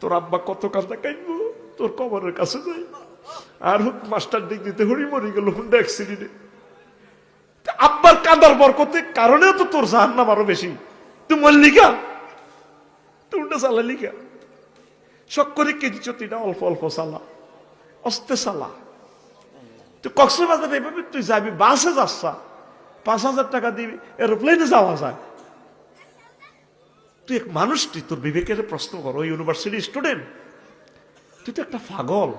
তোর আব্বা কত কাঁদা কাঁদবো তোর কবরের কাছে যাই। আর হোক মাস্টার ডিগ্রিতে হরি মরি গেল হুন্ডা অ্যাক্সিডেন্টে। আব্বার কাঁদার বরকতে কারণেও তো তোর জাহান্নাম আরো বেশি। তুই মল্লিকা তুই উল্টা চালা লিখা শখ করে কেজি চতিটা অল্প অল্প চালা, অস্তে চালা। তুই কক্সবাজার এভাবে তুই যাবি, বাসে যাচ্ছা, 5,000 টাকা দিবি, এরোপ্লেনে যাওয়া যায়। তুই এক মানুষ, তুই তোর বিবেকের প্রশ্ন কর। ওই ইউনিভার্সিটি স্টুডেন্ট, তুই তো একটা পাগল।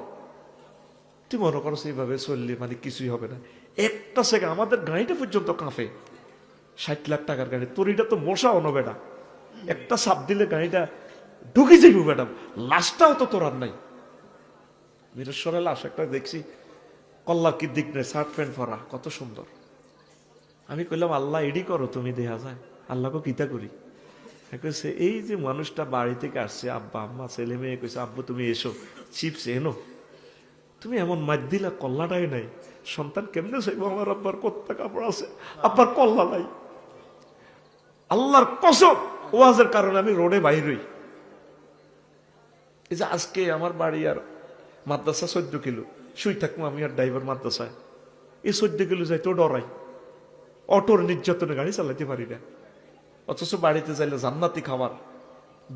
তুই মনে করো এইভাবে চললি মানে কিছুই হবে না। একটা সেকেন্ড আমাদের গাড়িটা পর্যন্ত কাঁপে, 60 লাখ টাকার গাড়ি, তোর এটা তো মশা অনো বেটা, একটা চাপ দিলে গাড়িটা ঢুকে যাইব ম্যাডাম, লাশটাও তো তোর আর নাই। বীরেশ্বরের লাশ একটা দেখছি, কল্লার কি দিক নেই, শার্ট প্যান্ট পরা, কত সুন্দর। আমি কইলাম আল্লাহ এডি করো তুমি, দেখা যায় আল্লাহকে কিতা করি। কইছে এই যে মানুষটা বাড়ি থেকে আসছে, আব্বা আম্মা ছেলে মেয়ে, কইছে আব্বু তুমি এসো, চিপস এনো, তুমি এমন মার দিলা কল্লাটাই নাই। সন্তান কেমনে চাইবো আমার আব্বার কত্তা কাপড় আছে, আব্বার কল্লা নাই। আল্লাহর কসম, ওয়াজের কারণে আমি রোডে বাইর হই। এই যে আজকে আমার বাড়ি আর মাদ্রাসা 14 কিলো, শুই থাকবো আমি আর ড্রাইভার মাদ্রাসায়, এই 14 কিলো যাইতেও ডরাই। অটোর নির্যাতনে গাড়ি চালাতে পারি না, অথচ বাড়িতে যাইলে জান্নাতি খাবার,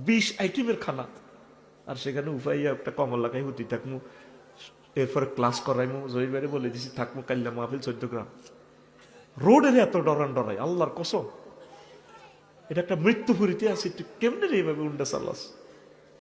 20 আইটেমের খানা। আর সেখানে উপাইয়া একটা কমলা খাই হুতি থাকবো, এরপরে ক্লাস করাইমু। জয়ীবারে বলে দিছি থাকবো কাল্লা মাহফিল 14 গ্রাম। রোডের এত ডরান ডরাই, আল্লাহর কসম। এটা একটা মৃত্যু ফুরিতে আছে, তুই কেমনে এইভাবে উল্টা চালাস?